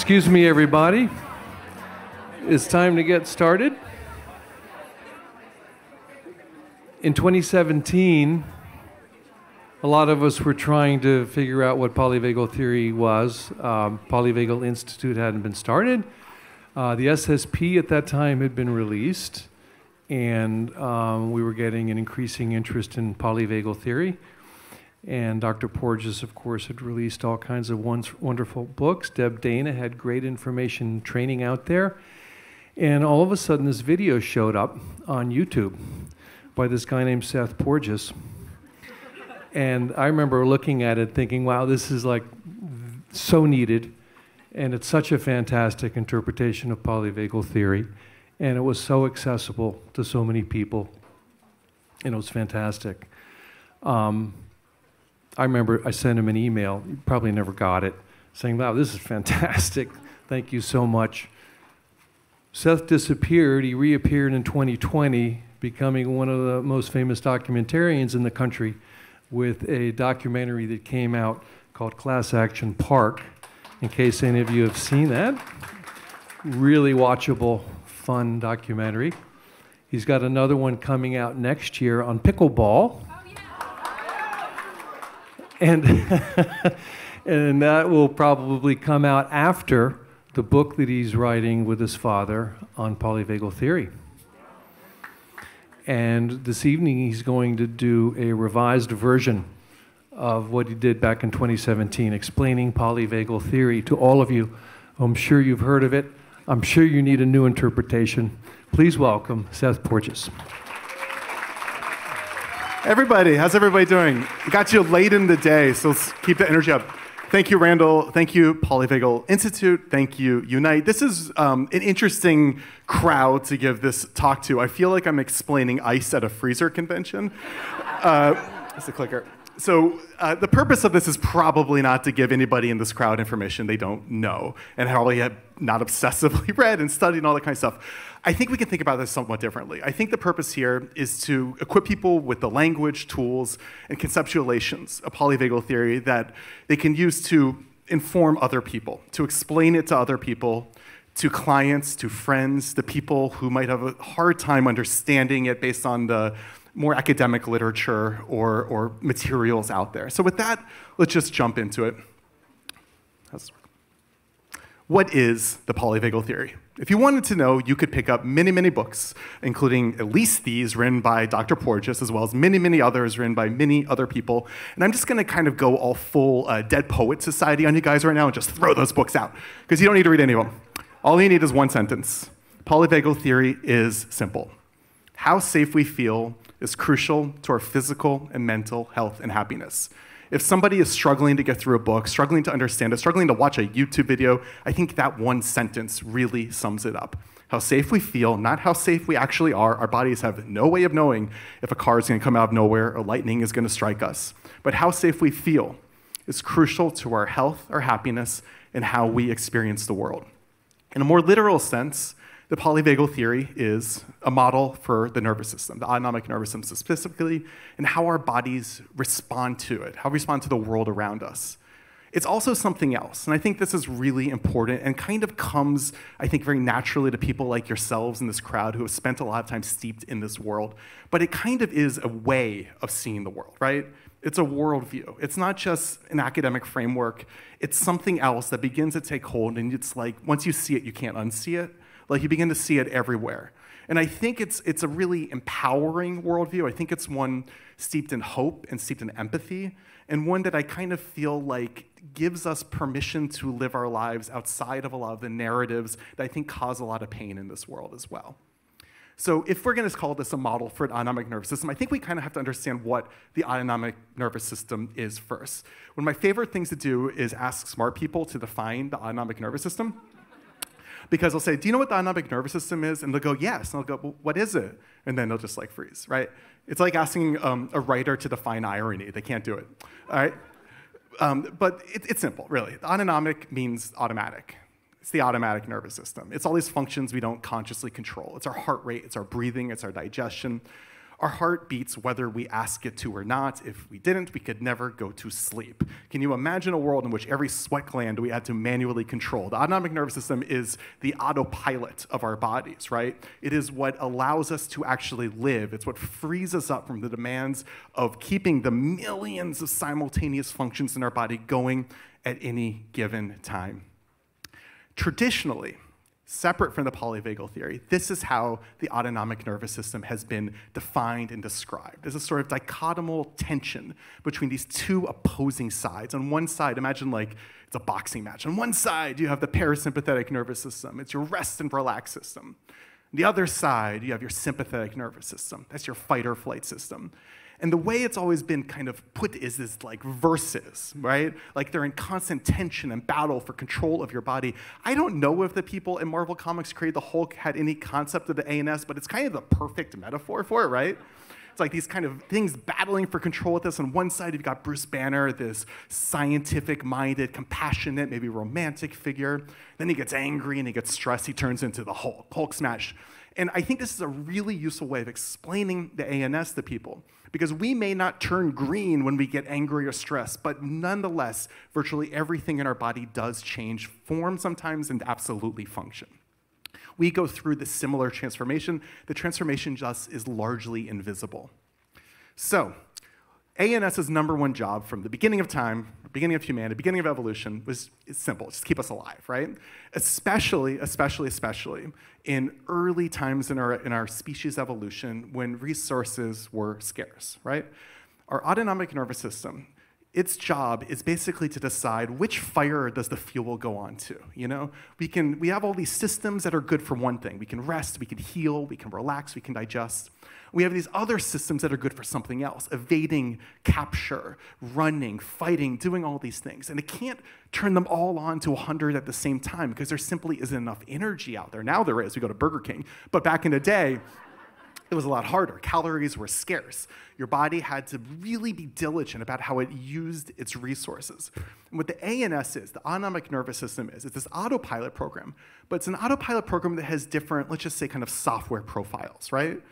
Excuse me, everybody. It's time to get started. In 2017, a lot of us were trying to figure out what polyvagal theory was. Polyvagal Institute hadn't been started. The SSP at that time had been released, and we were getting an increasing interest in polyvagal theory. And Dr. Porges, of course, had released all kinds of wonderful books. Deb Dana had great information training out there. And all of a sudden, this video showed up on YouTube by this guy named Seth Porges. And I remember looking at it thinking, wow, this is like so needed. And it's such a fantastic interpretation of polyvagal theory. And it was so accessible to so many people. And it was fantastic. I remember I sent him an email, you probably never got it, saying, wow, this is fantastic. Thank you so much. Seth disappeared. He reappeared in 2020, becoming one of the most famous documentarians in the country with a documentary that came out called Class Action Park, in case any of you have seen that. Really watchable, fun documentary. He's got another one coming out next year on pickleball. And, and that will probably come out after the book that he's writing with his father on polyvagal theory. And this evening he's going to do a revised version of what he did back in 2017, explaining polyvagal theory to all of you. I'm sure you've heard of it. I'm sure you need a new interpretation. Please welcome Seth Porges. Everybody, how's everybody doing? Got you late in the day, so let's keep the energy up. Thank you, Randall. Thank you, Polyvagal Institute. Thank you, Unite. This is an interesting crowd to give this talk to. I feel like I'm explaining ice at a freezer convention. It's a clicker. So the purpose of this is probably not to give anybody in this crowd information they don't know and probably have not obsessively read and studied and all that kind of stuff. I think we can think about this somewhat differently. I think the purpose here is to equip people with the language, tools, and conceptualizations of polyvagal theory that they can use to inform other people, to explain it to other people, to clients, to friends, to people who might have a hard time understanding it based on the more academic literature or materials out there. So with that, let's just jump into it. What is the polyvagal theory? If you wanted to know, you could pick up many, many books, including at least these written by Dr. Porges, as well as many, many others written by many other people. And I'm just going to kind of go all full Dead Poet Society on you guys right now and just throw those books out, because you don't need to read any of them. All you need is one sentence. Polyvagal theory is simple. How safe we feel is crucial to our physical and mental health and happiness. If somebody is struggling to get through a book, struggling to understand it, struggling to watch a YouTube video, I think that one sentence really sums it up. How safe we feel, not how safe we actually are. Our bodies have no way of knowing if a car is going to come out of nowhere or lightning is going to strike us. But how safe we feel is crucial to our health, our happiness, and how we experience the world. In a more literal sense, the polyvagal theory is a model for the nervous system, the autonomic nervous system specifically, and how our bodies respond to it, how we respond to the world around us. It's also something else, and I think this is really important and kind of comes, I think, very naturally to people like yourselves in this crowd who have spent a lot of time steeped in this world, but it kind of is a way of seeing the world, right? It's a worldview. It's not just an academic framework. It's something else that begins to take hold, and it's like, once you see it, you can't unsee it. Like, you begin to see it everywhere. And I think it's a really empowering worldview. I think it's one steeped in hope and steeped in empathy, and one that I kind of feel like gives us permission to live our lives outside of a lot of the narratives that I think cause a lot of pain in this world as well. So if we're going to call this a model for an autonomic nervous system, I think we kind of have to understand what the autonomic nervous system is first. One of my favorite things to do is ask smart people to define the autonomic nervous system. Because I'll say, do you know what the autonomic nervous system is? And they'll go, yes. And I'll go, well, what is it? And then they'll just like freeze, right? It's like asking a writer to define irony. They can't do it, all right? But it's simple, really. The autonomic means automatic. It's the automatic nervous system. It's all these functions we don't consciously control. It's our heart rate, it's our breathing, it's our digestion. Our heart beats whether we ask it to or not. If we didn't, we could never go to sleep. Can you imagine a world in which every sweat gland we had to manually control? The autonomic nervous system is the autopilot of our bodies, right? It is what allows us to actually live. It's what frees us up from the demands of keeping the millions of simultaneous functions in our body going at any given time. Traditionally, separate from the polyvagal theory, this is how the autonomic nervous system has been defined and described. There's a sort of dichotomal tension between these two opposing sides. On one side, imagine like it's a boxing match. On one side, you have the parasympathetic nervous system. It's your rest and relax system. On the other side, you have your sympathetic nervous system. That's your fight or flight system. And the way it's always been kind of put is this like versus, right? Like they're in constant tension and battle for control of your body. I don't know if the people in Marvel Comics created the Hulk had any concept of the ANS, but it's kind of the perfect metaphor for it, right? It's like these kind of things battling for control with this. On one side, you've got Bruce Banner, this scientific-minded, compassionate, maybe romantic figure. Then he gets angry and he gets stressed. He turns into the Hulk smash. And I think this is a really useful way of explaining the ANS to people, because we may not turn green when we get angry or stressed, but nonetheless, virtually everything in our body does change form sometimes and absolutely function. We go through this similar transformation. The transformation just is largely invisible. So, ANS's number one job from the beginning of time, beginning of humanity, beginning of evolution, it's simple, just keep us alive, right? Especially in early times in our species evolution when resources were scarce, right? Our autonomic nervous system, its job is basically to decide which fire does the fuel go on to, you know? We have all these systems that are good for one thing. We can rest, we can heal, we can relax, we can digest. We have these other systems that are good for something else, evading, capture, running, fighting, doing all these things. And it can't turn them all on to 100 at the same time because there simply isn't enough energy out there. Now there is, we go to Burger King. But back in the day, it was a lot harder. Calories were scarce. Your body had to really be diligent about how it used its resources. And what the ANS is, the autonomic nervous system is, it's this autopilot program, but it's an autopilot program that has different, let's just say, kind of software profiles, right?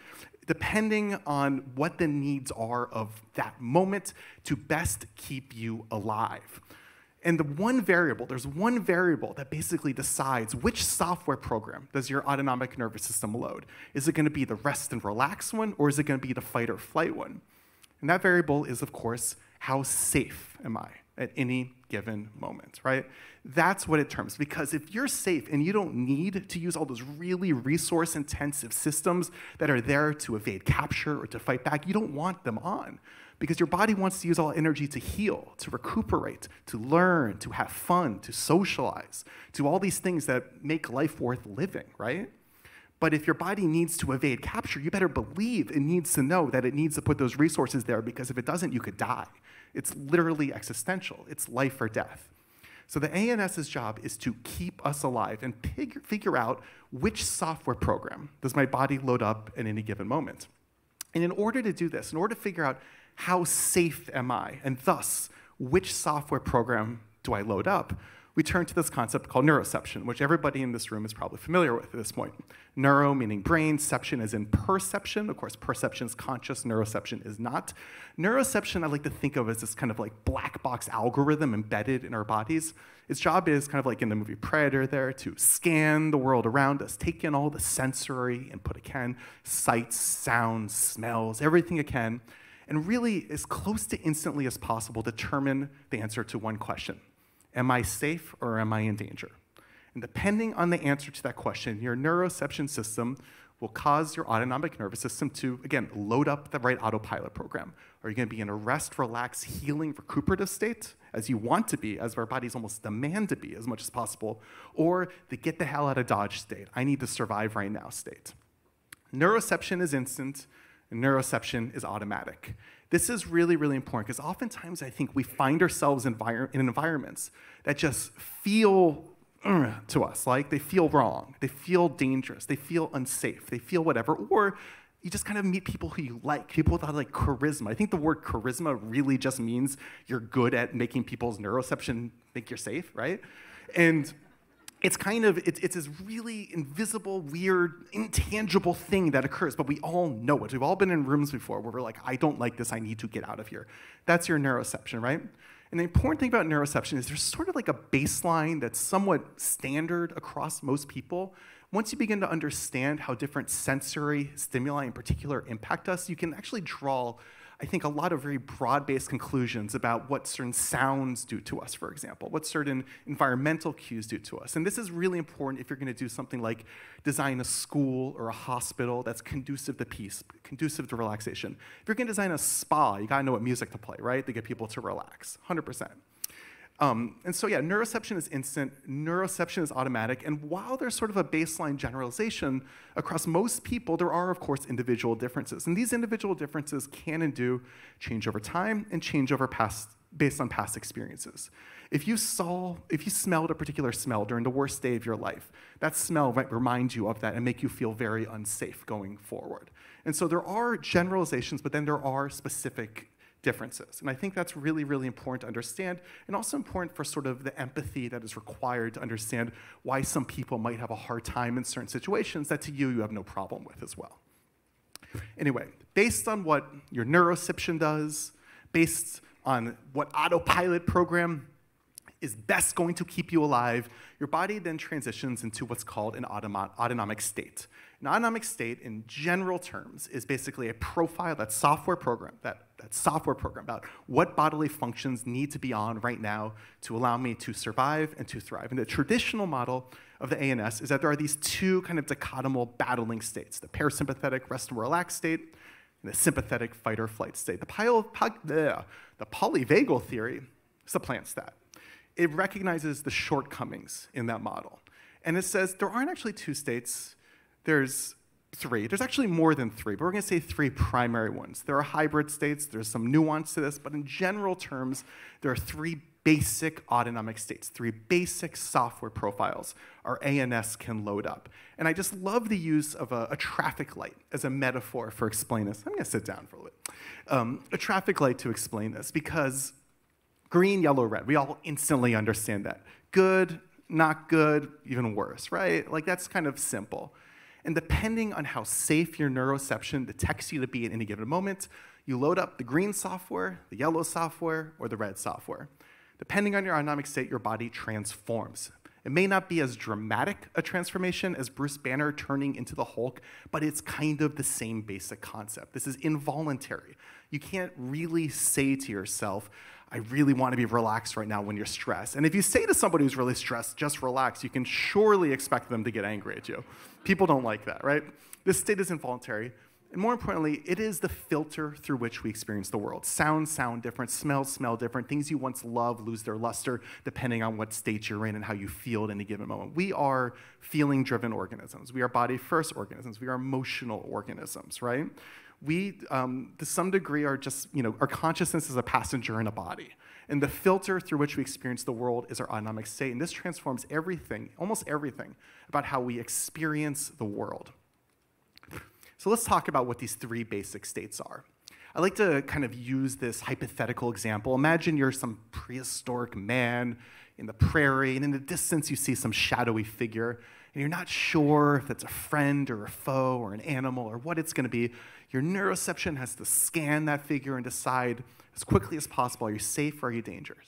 Depending on what the needs are of that moment to best keep you alive. And there's one variable that basically decides which software program does your autonomic nervous system load. Is it going to be the rest and relax one, or is it going to be the fight or flight one? And that variable is, of course, how safe am I at any given moment, right? That's what it determines, because if you're safe and you don't need to use all those really resource-intensive systems that are there to evade capture or to fight back, you don't want them on. Because your body wants to use all energy to heal, to recuperate, to learn, to have fun, to socialize, to all these things that make life worth living, right? But if your body needs to evade capture, you better believe it needs to know that it needs to put those resources there, because if it doesn't, you could die. It's literally existential. It's life or death. So the ANS's job is to keep us alive and figure out which software program does my body load up at any given moment. And in order to do this, in order to figure out how safe am I, and thus, which software program do I load up, we turn to this concept called neuroception, which everybody in this room is probably familiar with at this point. Neuro meaning brain, ception as in perception. Of course, perception is conscious, neuroception is not. Neuroception I like to think of as this kind of like black box algorithm embedded in our bodies. Its job is kind of like in the movie Predator there, to scan the world around us, take in all the sensory input it can, sights, sounds, smells, everything it can, and really, as close to instantly as possible, determine the answer to one question. Am I safe or am I in danger? And depending on the answer to that question, your neuroception system will cause your autonomic nervous system to, again, load up the right autopilot program. Are you going to be in a rest, relax, healing, recuperative state, as you want to be, as our bodies almost demand to be as much as possible, or the get the hell out of Dodge state, I need to survive right now state? Neuroception is instant, and neuroception is automatic. This is really, really important, because oftentimes I think we find ourselves in environments that just feel to us, like they feel wrong, they feel dangerous, they feel unsafe, they feel whatever, or you just kind of meet people who you like, people with like charisma. I think the word charisma really just means you're good at making people's neuroception think you're safe, right? And it's this really invisible, weird, intangible thing that occurs, but we all know it. We've all been in rooms before where we're like, I don't like this, I need to get out of here. That's your neuroception, right? And the important thing about neuroception is there's sort of like a baseline that's somewhat standard across most people. Once you begin to understand how different sensory stimuli in particular impact us, you can actually draw, I think, a lot of very broad-based conclusions about what certain sounds do to us, for example, what certain environmental cues do to us. And this is really important if you're going to do something like design a school or a hospital that's conducive to peace, conducive to relaxation. If you're going to design a spa, you got to know what music to play, right, to get people to relax, 100%. And so, yeah, neuroception is instant, neuroception is automatic, and while there's sort of a baseline generalization across most people, there are, of course, individual differences. And these individual differences can and do change over time and change over based on past experiences. If you smelled a particular smell during the worst day of your life, that smell might remind you of that and make you feel very unsafe going forward. And so there are generalizations, but then there are specific differences. And I think that's really, really important to understand, and also important for sort of the empathy that is required to understand why some people might have a hard time in certain situations that to you have no problem with as well. Anyway, based on what your neuroception does, based on what autopilot program is best going to keep you alive, your body then transitions into what's called an autonomic state. An autonomic state, in general terms, is basically a profile, that software program about what bodily functions need to be on right now to allow me to survive and to thrive. And the traditional model of the ANS is that there are these two kind of dichotomal battling states, the parasympathetic rest and relax state and the sympathetic fight or flight state. The polyvagal theory supplants that. It recognizes the shortcomings in that model. And it says there aren't actually two states. There's three. There's actually more than three, but we're going to say three primary ones. There are hybrid states. There's some nuance to this, but in general terms, there are three basic autonomic states, three basic software profiles our ANS can load up. And I just love the use of a traffic light as a metaphor for explaining this. I'm going to sit down for a little bit. A traffic light to explain this, because green, yellow, red, we all instantly understand that. Good, not good, even worse, right? Like, that's kind of simple. And depending on how safe your neuroception detects you to be at any given moment, you load up the green software, the yellow software, or the red software. Depending on your autonomic state, your body transforms. It may not be as dramatic a transformation as Bruce Banner turning into the Hulk, but it's kind of the same basic concept. This is involuntary. You can't really say to yourself, I really want to be relaxed right now when you're stressed. And if you say to somebody who's really stressed, just relax, you can surely expect them to get angry at you. People don't like that, right? This state is involuntary. And more importantly, it is the filter through which we experience the world. Sounds sound different, smells smell different. Things you once loved lose their luster depending on what state you're in and how you feel at any given moment. We are feeling-driven organisms. We are body-first organisms. We are emotional organisms, right? We, to some degree, are just, our consciousness is a passenger in a body. And the filter through which we experience the world is our autonomic state. And this transforms everything, almost everything, about how we experience the world. So let's talk about what these three basic states are. I like to kind of use this hypothetical example. Imagine you're some prehistoric man in the prairie, and in the distance you see some shadowy figure, and you're not sure if it's a friend or a foe or an animal or what it's going to be. Your neuroception has to scan that figure and decide as quickly as possible, are you safe or are you dangerous?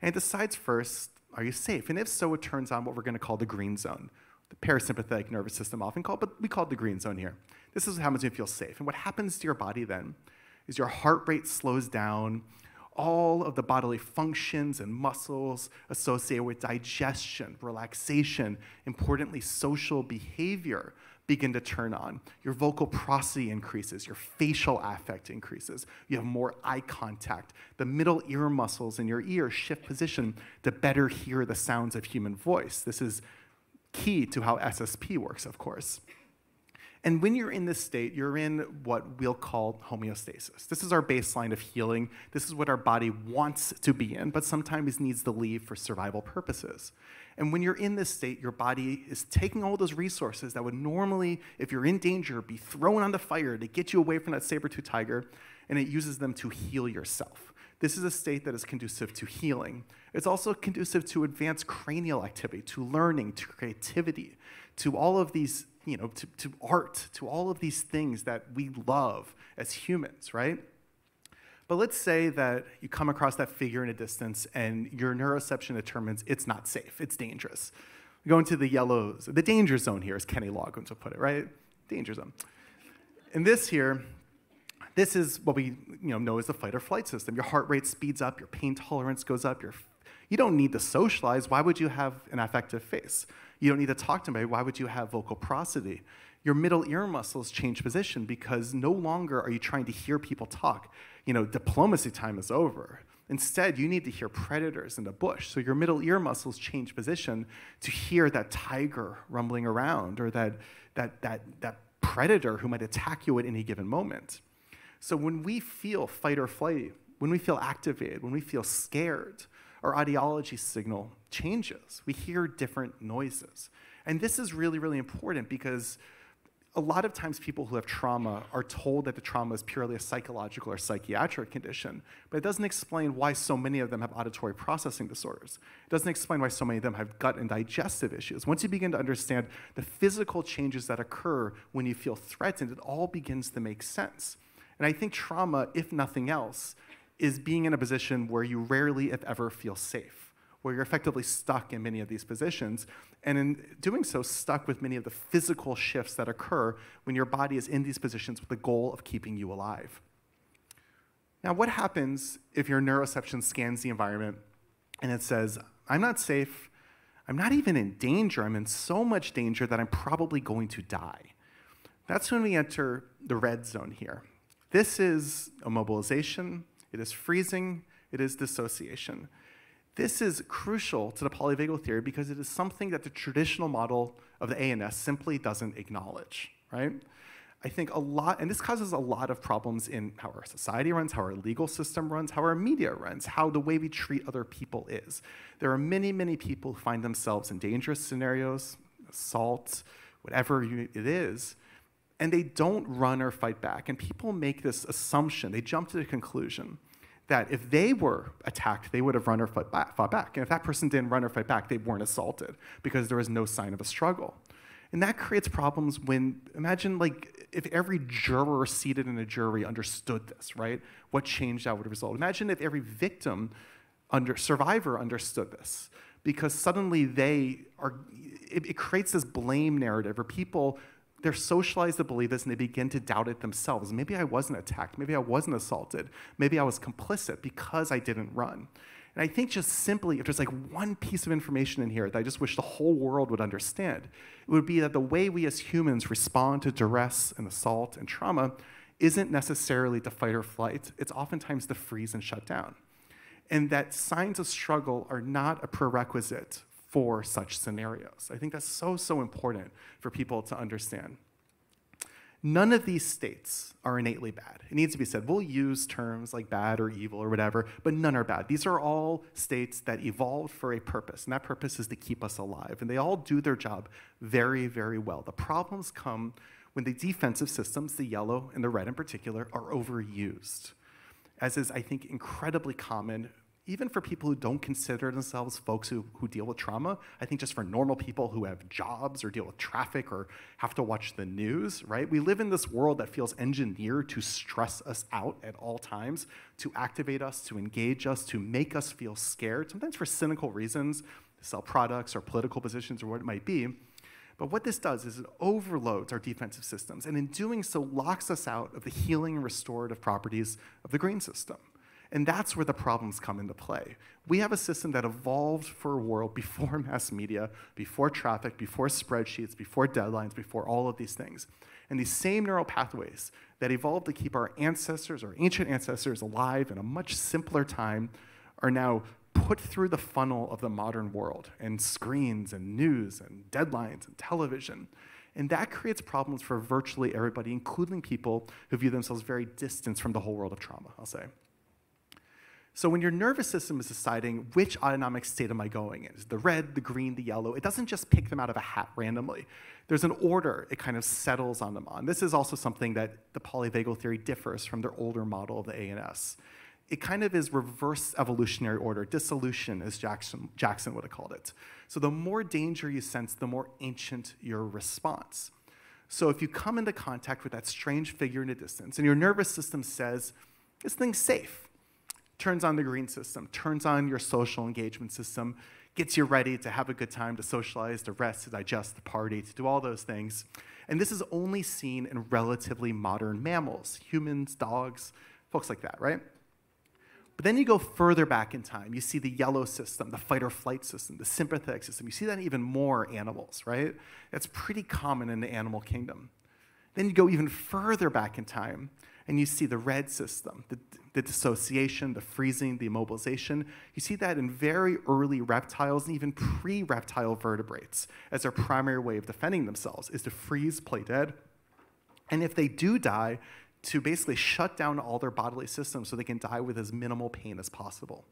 And it decides first, are you safe? And if so, it turns on what we're going to call the green zone. The parasympathetic nervous system often called, but we call it the green zone here. This is what happens when you feel safe. And what happens to your body then is your heart rate slows down, all of the bodily functions and muscles associated with digestion, relaxation, importantly, social behavior begin to turn on. Your vocal prosody increases, your facial affect increases, you have more eye contact. The middle ear muscles in your ear shift position to better hear the sounds of human voice. This is key to how SSP works, of course. And when you're in this state, you're in what we'll call homeostasis. This is our baseline of healing. This is what our body wants to be in, but sometimes needs to leave for survival purposes. And when you're in this state, your body is taking all those resources that would normally, if you're in danger, be thrown on the fire to get you away from that saber-toothed tiger, and it uses them to heal yourself, This is a state that is conducive to healing. It's also conducive to advanced cranial activity, to learning, to creativity, to all of these, to art, to all of these things that we love as humans, right? But let's say that you come across that figure in a distance and your neuroception determines it's not safe, it's dangerous. We go into the yellows, the danger zone here, as Kenny Loggins would put it, right? Danger zone. And this is what we know as the fight or flight system. Your heart rate speeds up, your pain tolerance goes up, you don't need to socialize. Why would you have an affective face? You don't need to talk to anybody. Why would you have vocal prosody? Your middle ear muscles change position because no longer are you trying to hear people talk. Diplomacy time is over. Instead, you need to hear predators in the bush. So your middle ear muscles change position to hear that tiger rumbling around or that predator who might attack you at any given moment. So when we feel fight or flight, when we feel activated, when we feel scared, our ideology signal changes. We hear different noises. And this is really, really important because a lot of times people who have trauma are told that the trauma is purely a psychological or psychiatric condition, but it doesn't explain why so many of them have auditory processing disorders. It doesn't explain why so many of them have gut and digestive issues. Once you begin to understand the physical changes that occur when you feel threatened, it all begins to make sense. And I think trauma, if nothing else, is being in a position where you rarely, if ever, feel safe, where you're effectively stuck in many of these positions, and in doing so, stuck with many of the physical shifts that occur when your body is in these positions with the goal of keeping you alive. Now, what happens if your neuroception scans the environment and it says, I'm not safe, I'm not even in danger, I'm in so much danger that I'm probably going to die? That's when we enter the red zone here. This is immobilization, it is freezing, it is dissociation. This is crucial to the polyvagal theory because it is something that the traditional model of the ANS simply doesn't acknowledge, right? I think a lot, and this causes a lot of problems in how our society runs, how our legal system runs, how our media runs, how the way we treat other people is. There are many, many people who find themselves in dangerous scenarios, assault, whatever it is, and they don't run or fight back. And people make this assumption, they jump to the conclusion that if they were attacked, they would have run or fought back. And if that person didn't run or fight back, they weren't assaulted because there was no sign of a struggle. And that creates problems when, imagine if every juror seated in a jury understood this, right? What change that would result. Imagine if every survivor understood this, because suddenly it creates this blame narrative where people, they're socialized to believe this and they begin to doubt it themselves. Maybe I wasn't attacked. Maybe I wasn't assaulted. Maybe I was complicit because I didn't run. And I think just simply, if there's one piece of information in here that I just wish the whole world would understand, it would be that the way we as humans respond to duress and assault and trauma isn't necessarily to fight or flight. It's oftentimes to freeze and shut down. And that signs of struggle are not a prerequisite for such scenarios. I think that's so, so important for people to understand. None of these states are innately bad. It needs to be said. We'll use terms like bad or evil or whatever, but none are bad. These are all states that evolved for a purpose, and that purpose is to keep us alive. And they all do their job very, very well. The problems come when the defensive systems, the yellow and the red in particular, are overused, as is, I think, incredibly common even for people who don't consider themselves folks who deal with trauma. I think just for normal people who have jobs or deal with traffic or have to watch the news, right? We live in this world that feels engineered to stress us out at all times, to activate us, to engage us, to make us feel scared, sometimes for cynical reasons, to sell products or political positions or what it might be. But what this does is it overloads our defensive systems, and in doing so locks us out of the healing and restorative properties of the green system. And that's where the problems come into play. We have a system that evolved for a world before mass media, before traffic, before spreadsheets, before deadlines, before all of these things. And these same neural pathways that evolved to keep our ancestors, our ancient ancestors, alive in a much simpler time are now put through the funnel of the modern world and screens and news and deadlines and television. And that creates problems for virtually everybody, including people who view themselves very distant from the whole world of trauma, I'll say. So when your nervous system is deciding which autonomic state am I going in, is the red, the green, the yellow, it doesn't just pick them out of a hat randomly. There's an order it kind of settles on them on. This is also something that the polyvagal theory differs from their older model of the ANS. it kind of is reverse evolutionary order, dissolution, as Jackson would have called it. So the more danger you sense, the more ancient your response. So if you come into contact with that strange figure in the distance, and your nervous system says, this thing's safe, turns on the green system, turns on your social engagement system, gets you ready to have a good time, to socialize, to rest, to digest, to party, to do all those things. And this is only seen in relatively modern mammals, humans, dogs, folks like that, right? But then you go further back in time. You see the yellow system, the fight or flight system, the sympathetic system. You see that in even more animals, right? That's pretty common in the animal kingdom. Then you go even further back in time, and you see the red system, the dissociation, the freezing, the immobilization. You see that in very early reptiles and even pre-reptile vertebrates as their primary way of defending themselves is to freeze, play dead. And if they do die, to basically shut down all their bodily systems so they can die with as minimal pain as possible.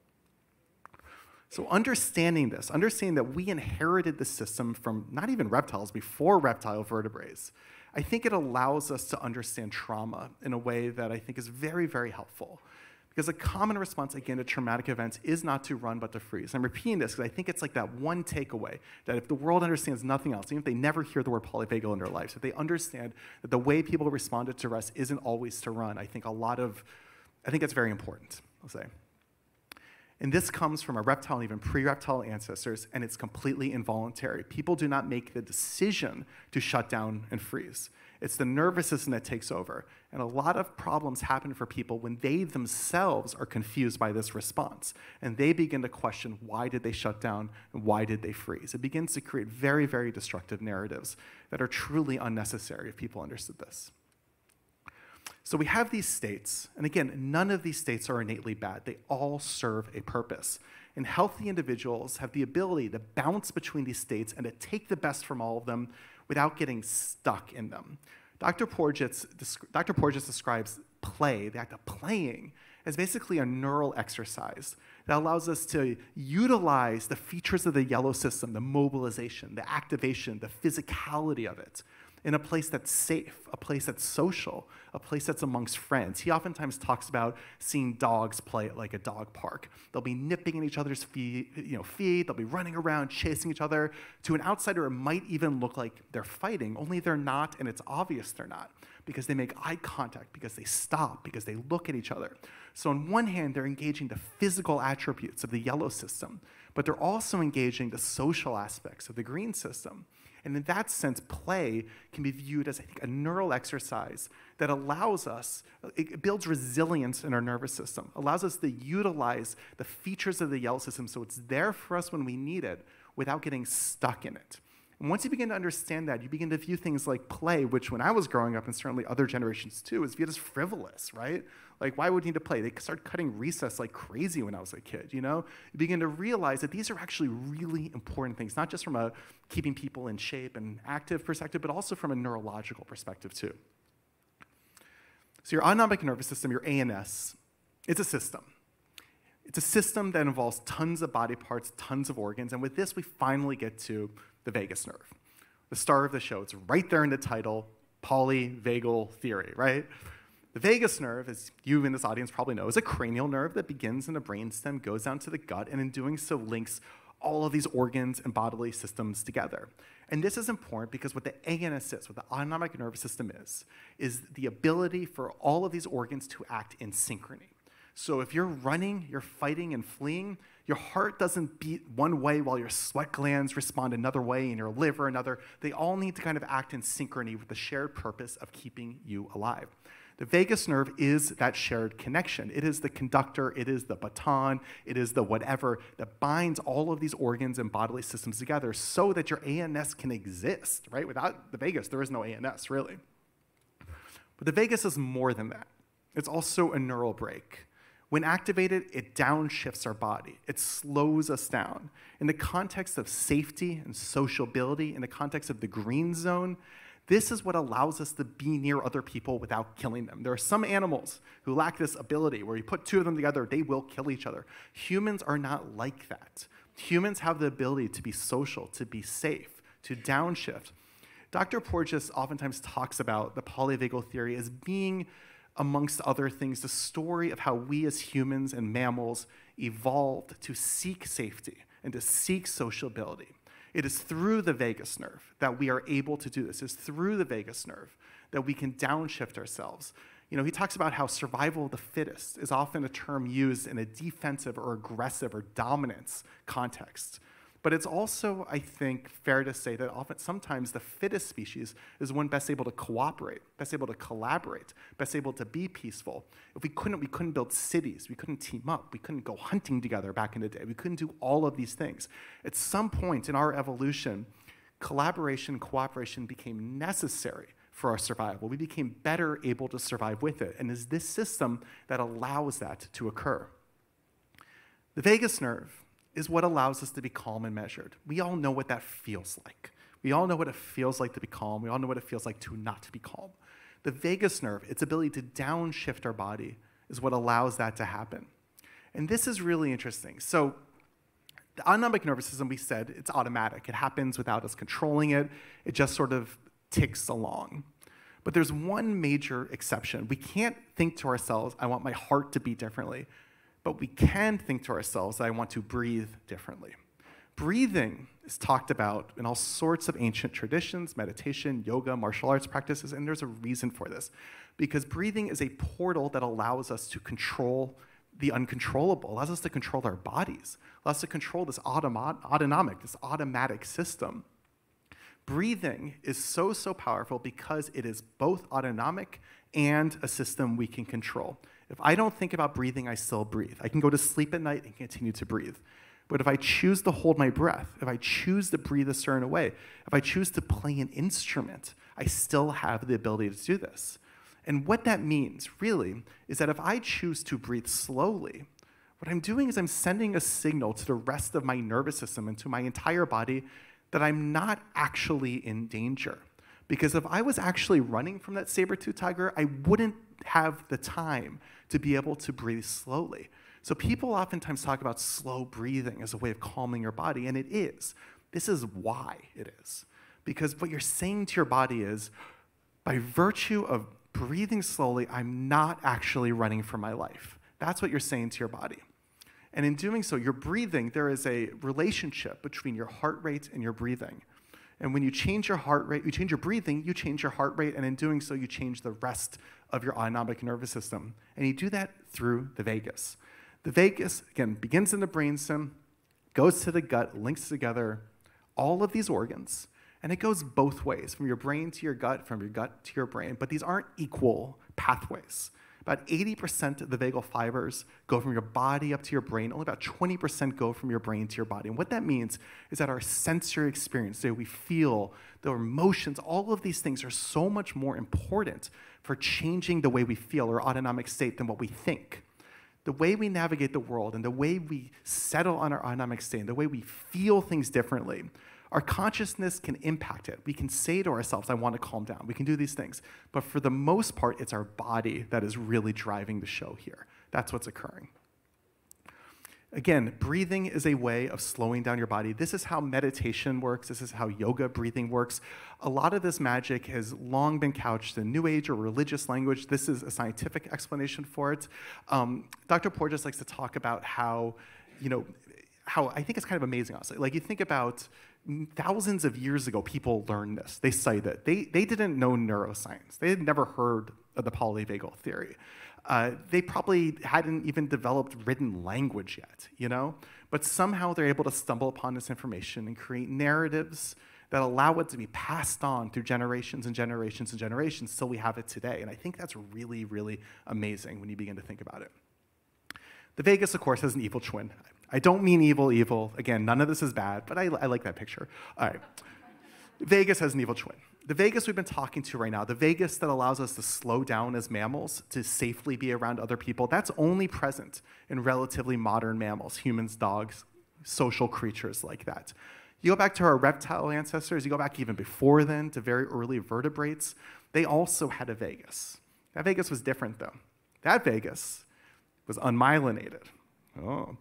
So understanding this, understanding that we inherited the system from not even reptiles, before reptile vertebrates, I think it allows us to understand trauma in a way that I think is very, very helpful. Because a common response, again, to traumatic events is not to run, but to freeze. I'm repeating this because I think it's like that one takeaway, that if the world understands nothing else, even if they never hear the word polyvagal in their lives, if they understand that the way people respond to duress isn't always to run, I think it's very important, I'll say. And this comes from a reptile and even pre-reptile ancestors, and it's completely involuntary. People do not make the decision to shut down and freeze. It's the nervous system that takes over. And a lot of problems happen for people when they themselves are confused by this response. And they begin to question, why did they shut down and why did they freeze? It begins to create very, very destructive narratives that are truly unnecessary if people understood this. So we have these states, and again, none of these states are innately bad. They all serve a purpose. And healthy individuals have the ability to bounce between these states and to take the best from all of them without getting stuck in them. Dr. Porges describes play, the act of playing, as basically a neural exercise that allows us to utilize the features of the yellow system, the mobilization, the activation, the physicality of it, in a place that's safe, a place that's social, a place that's amongst friends. He oftentimes talks about seeing dogs play at like a dog park. They'll be nipping at each other's feet, they'll be running around, chasing each other. To an outsider, it might even look like they're fighting, only they're not, and it's obvious they're not, because they make eye contact, because they stop, because they look at each other. So on one hand, they're engaging the physical attributes of the yellow system, but they're also engaging the social aspects of the green system. And in that sense, play can be viewed as, I think, a neural exercise that allows us, it builds resilience in our nervous system, allows us to utilize the features of the yellow system so it's there for us when we need it without getting stuck in it. And once you begin to understand that, you begin to view things like play, which when I was growing up, and certainly other generations too, is viewed as frivolous, right? Like, why would you need to play? They started cutting recess like crazy when I was a kid, You begin to realize that these are actually really important things, not just from a keeping people in shape and active perspective, but also from a neurological perspective too. So your autonomic nervous system, your ANS, it's a system. It's a system that involves tons of body parts, tons of organs, and with this, we finally get to the vagus nerve, the star of the show. It's right there in the title, Polyvagal Theory, right? The vagus nerve, as you in this audience probably know, is a cranial nerve that begins in the brainstem, goes down to the gut, and in doing so links all of these organs and bodily systems together. And this is important because what the ANS is, what the autonomic nervous system is the ability for all of these organs to act in synchrony. So if you're running, you're fighting and fleeing, your heart doesn't beat one way while your sweat glands respond another way and your liver another. They all need to kind of act in synchrony with the shared purpose of keeping you alive. The vagus nerve is that shared connection. It is the conductor, it is the baton, it is the whatever that binds all of these organs and bodily systems together so that your ANS can exist, right? Without the vagus, there is no ANS, really. But the vagus is more than that. It's also a neural brake. When activated, it downshifts our body. It slows us down. In the context of safety and sociability, in the context of the green zone, this is what allows us to be near other people without killing them. There are some animals who lack this ability, where you put two of them together, they will kill each other. Humans are not like that. Humans have the ability to be social, to be safe, to downshift. Dr. Porges oftentimes talks about the polyvagal theory as being amongst other things, the story of how we as humans and mammals evolved to seek safety and to seek sociability. It is through the vagus nerve that we are able to do this. It's through the vagus nerve that we can downshift ourselves. He talks about how survival of the fittest is often a term used in a defensive or aggressive or dominance context. But it's also, I think, fair to say that sometimes the fittest species is one best able to cooperate, best able to collaborate, best able to be peaceful. If we couldn't build cities, we couldn't team up, we couldn't go hunting together back in the day, we couldn't do all of these things. At some point in our evolution, collaboration, cooperation became necessary for our survival. We became better able to survive with it. And it's this system that allows that to occur. The vagus nerve is what allows us to be calm and measured. We all know what that feels like. We all know what it feels like to be calm. We all know what it feels like to not be calm. The vagus nerve, its ability to downshift our body, is what allows that to happen. And this is really interesting. So the autonomic nervous system, we said, it's automatic. It happens without us controlling it. It just sort of ticks along. But there's one major exception. We can't think to ourselves, I want my heart to beat differently. But we can think to ourselves that I want to breathe differently. Breathing is talked about in all sorts of ancient traditions, meditation, yoga, martial arts practices, and there's a reason for this. Because breathing is a portal that allows us to control the uncontrollable, allows us to control our bodies, allows us to control this automatic system. Breathing is so powerful because it is both autonomic and a system we can control. If I don't think about breathing, I still breathe. I can go to sleep at night and continue to breathe. But if I choose to hold my breath, if I choose to breathe a certain way, if I choose to play an instrument, I still have the ability to do this. And what that means, really, is that if I choose to breathe slowly, what I'm doing is I'm sending a signal to the rest of my nervous system and to my entire body that I'm not actually in danger. Because if I was actually running from that saber-toothed tiger, I wouldn't have the time to be able to breathe slowly. So people oftentimes talk about slow breathing as a way of calming your body, and it is. This is why it is. Because what you're saying to your body is, by virtue of breathing slowly, I'm not actually running for my life. That's what you're saying to your body. And in doing so, you're breathing, there is a relationship between your heart rate and your breathing. And when you change your heart rate, you change your breathing, you change your heart rate, and in doing so, you change the rest of your autonomic nervous system. And you do that through the vagus. The vagus, again, begins in the brainstem, goes to the gut, links together all of these organs, and it goes both ways, from your brain to your gut, from your gut to your brain. But these aren't equal pathways. About 80% of the vagal fibers go from your body up to your brain. Only about 20% go from your brain to your body. And what that means is that our sensory experience, the way we feel, the emotions, all of these things are so much more important for changing the way we feel, our autonomic state, than what we think. The way we navigate the world and the way we settle on our autonomic state and the way we feel things differently, our consciousness can impact it. We can say to ourselves, I want to calm down. We can do these things. But for the most part, it's our body that is really driving the show here. That's what's occurring. Again, breathing is a way of slowing down your body. This is how meditation works. This is how yoga breathing works. A lot of this magic has long been couched in New Age or religious language. This is a scientific explanation for it. Dr. Porges likes to talk about how I think it's kind of amazing, honestly. Like, you think about thousands of years ago, people learned this. They cited it. They didn't know neuroscience. They had never heard of the Polyvagal Theory. They probably hadn't even developed written language yet, But somehow they're able to stumble upon this information and create narratives that allow it to be passed on through generations and generations and generations till we have it today. And I think that's really, really amazing when you begin to think about it. The vagus, of course, has an evil twin. I don't mean evil. Again, none of this is bad, but I like that picture. All right. Vagus has an evil twin. The vagus we've been talking to right now, the vagus that allows us to slow down as mammals, to safely be around other people, that's only present in relatively modern mammals, humans, dogs, social creatures like that. You go back to our reptile ancestors, you go back even before then to very early vertebrates, they also had a vagus. That vagus was different, though. That vagus was unmyelinated. Oh.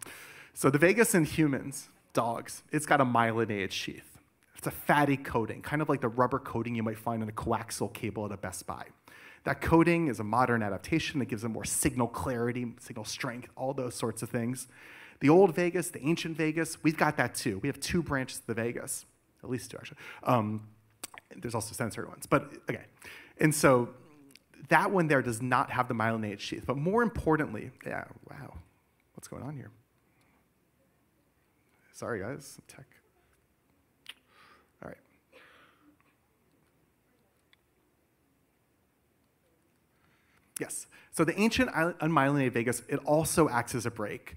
So the vagus in humans, dogs, it's got a myelinated sheath. It's a fatty coating, kind of like the rubber coating you might find on a coaxial cable at a Best Buy. That coding is a modern adaptation that gives them more signal clarity, signal strength, all those sorts of things. The old vagus, the ancient vagus, we've got that too. We have 2 branches of the vagus, at least 2 actually. There's also sensory ones, but okay. And so that one there does not have the myelinated sheath. But more importantly, yeah, wow, what's going on here? Sorry guys, tech. All right. Yes, so the ancient unmyelinated vagus, it also acts as a brake.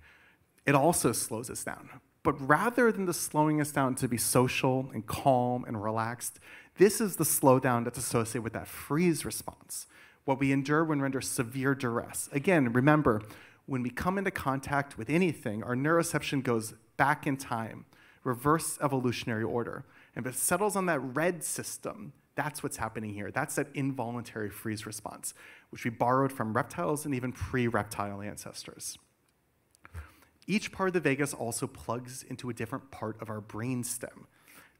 It also slows us down. But rather than the slowing us down to be social and calm and relaxed, this is the slowdown that's associated with that freeze response, what we endure when we're under severe duress. Again, remember, when we come into contact with anything, our neuroception goes back in time, reverse evolutionary order. And if it settles on that red system, that's what's happening here. That's that involuntary freeze response, which we borrowed from reptiles and even pre-reptile ancestors. Each part of the vagus also plugs into a different part of our brainstem.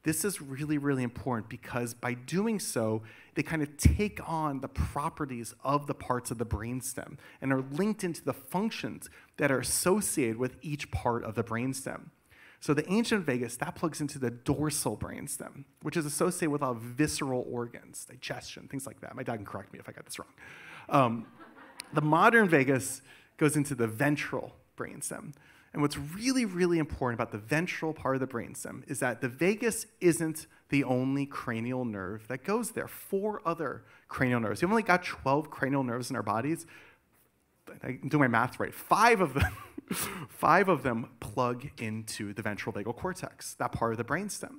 This is really, really important because by doing so, they kind of take on the properties of the parts of the brainstem and are linked into the functions that are associated with each part of the brainstem. So the ancient vagus, that plugs into the dorsal brainstem, which is associated with all visceral organs, digestion, things like that. My dad can correct me if I got this wrong. The modern vagus goes into the ventral brainstem. And what's really, really important about the ventral part of the brainstem is that the vagus isn't the only cranial nerve that goes there. 4 other cranial nerves. We've only got 12 cranial nerves in our bodies. I'm doing my math right. 5 of them, 5 of them plug into the ventral vagal cortex, that part of the brainstem.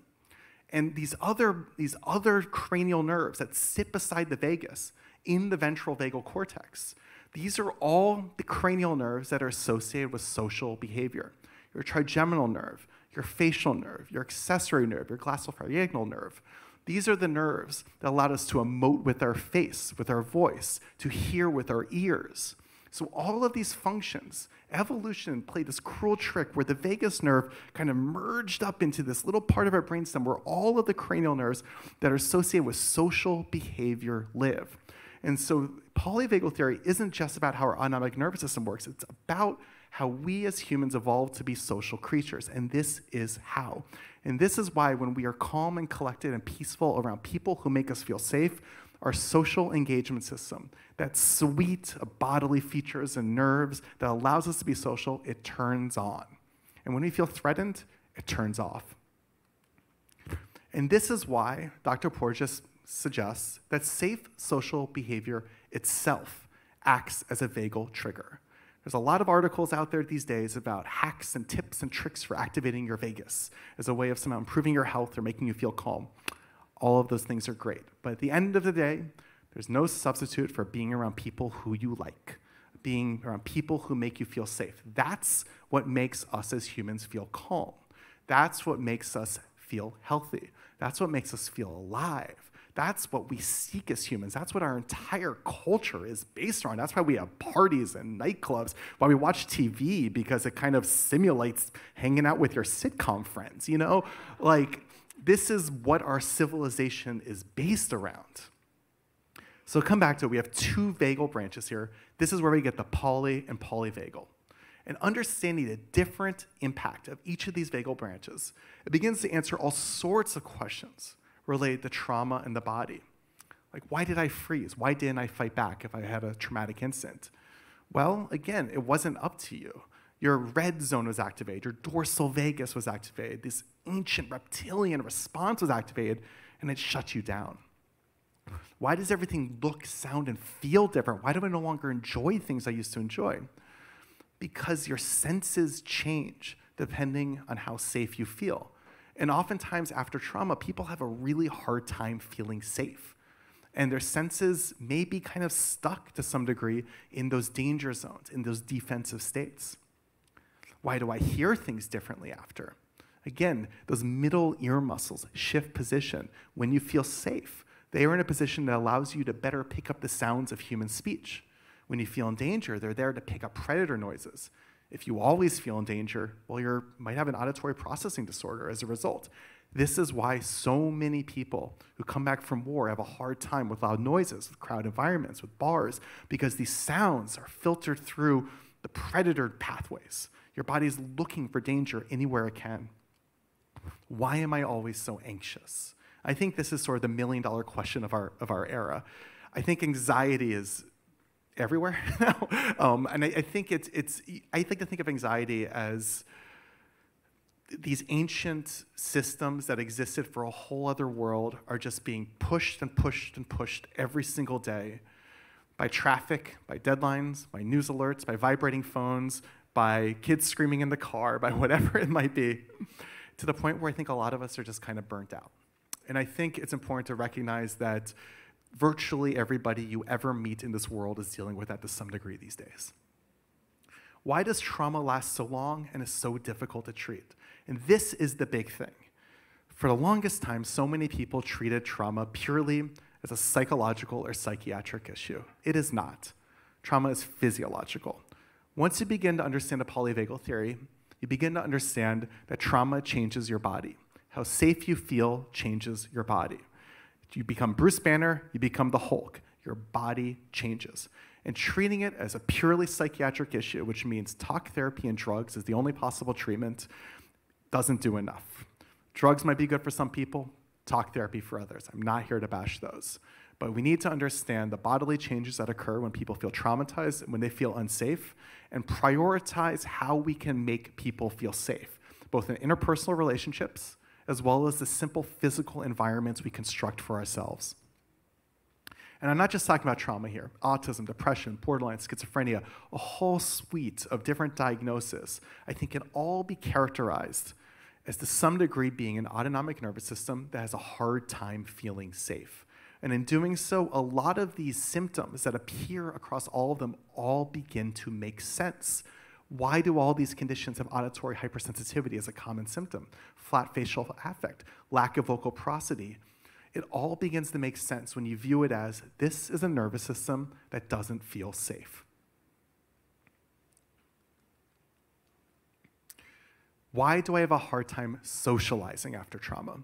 And these other cranial nerves that sit beside the vagus in the ventral vagal cortex, these are all the cranial nerves that are associated with social behavior. Your trigeminal nerve, your facial nerve, your accessory nerve, your glossopharyngeal nerve. These are the nerves that allow us to emote with our face, with our voice, to hear with our ears. So all of these functions, evolution played this cruel trick where the vagus nerve kind of merged up into this little part of our brainstem where all of the cranial nerves that are associated with social behavior live. And so polyvagal theory isn't just about how our autonomic nervous system works. It's about how we as humans evolved to be social creatures. And this is how. And this is why when we are calm and collected and peaceful around people who make us feel safe, our social engagement system, that suite of bodily features and nerves that allows us to be social, it turns on. And when we feel threatened, it turns off. And this is why Dr. Porges suggests that safe social behavior itself acts as a vagal trigger. There's a lot of articles out there these days about hacks and tips and tricks for activating your vagus as a way of somehow improving your health or making you feel calm. All of those things are great. But at the end of the day, there's no substitute for being around people who you like, being around people who make you feel safe. That's what makes us as humans feel calm. That's what makes us feel healthy. That's what makes us feel alive. That's what we seek as humans. That's what our entire culture is based on. That's why we have parties and nightclubs, why we watch TV, because it kind of simulates hanging out with your sitcom friends, you know? Like, this is what our civilization is based around. So come back to it. We have 2 vagal branches here. This is where we get the poly and polyvagal. And understanding the different impact of each of these vagal branches, it begins to answer all sorts of questions related to trauma in the body. Like, why did I freeze? Why didn't I fight back if I had a traumatic incident? Well, again, it wasn't up to you. Your red zone was activated. Your dorsal vagus was activated. This ancient reptilian response was activated, and it shut you down. Why does everything look, sound, and feel different? Why do I no longer enjoy things I used to enjoy? Because your senses change depending on how safe you feel. And oftentimes after trauma, people have a really hard time feeling safe. And their senses may be kind of stuck to some degree in those danger zones, in those defensive states. Why do I hear things differently after? Again, those middle ear muscles shift position. When you feel safe, they are in a position that allows you to better pick up the sounds of human speech. When you feel in danger, they're there to pick up predator noises. If you always feel in danger, well, you might have an auditory processing disorder as a result. This is why so many people who come back from war have a hard time with loud noises, with crowd environments, with bars, because these sounds are filtered through the predator pathways. Your body is looking for danger anywhere it can. Why am I always so anxious? I think this is sort of the million-dollar question of our era. I think anxiety is everywhere now, and I think I like to think of anxiety as these ancient systems that existed for a whole other world are just being pushed and pushed and pushed every single day by traffic, by deadlines, by news alerts, by vibrating phones, by kids screaming in the car, by whatever it might be, to the point where I think a lot of us are just kind of burnt out. And I think it's important to recognize that virtually everybody you ever meet in this world is dealing with that to some degree these days. Why does trauma last so long and is so difficult to treat? And this is the big thing. For the longest time, so many people treated trauma purely as a psychological or psychiatric issue. It is not. Trauma is physiological. Once you begin to understand the polyvagal theory, you begin to understand that trauma changes your body. How safe you feel changes your body. You become Bruce Banner, you become the Hulk. Your body changes. And treating it as a purely psychiatric issue, which means talk therapy and drugs is the only possible treatment, doesn't do enough. Drugs might be good for some people, talk therapy for others. I'm not here to bash those. But we need to understand the bodily changes that occur when people feel traumatized, when they feel unsafe, and prioritize how we can make people feel safe, both in interpersonal relationships, as well as the simple physical environments we construct for ourselves. And I'm not just talking about trauma here. Autism, depression, borderline, schizophrenia, a whole suite of different diagnoses, I think can all be characterized as to some degree being an autonomic nervous system that has a hard time feeling safe. And in doing so, a lot of these symptoms that appear across all of them all begin to make sense. Why do all these conditions have auditory hypersensitivity as a common symptom? Flat facial affect, lack of vocal prosody. It all begins to make sense when you view it as this is a nervous system that doesn't feel safe. Why do I have a hard time socializing after trauma?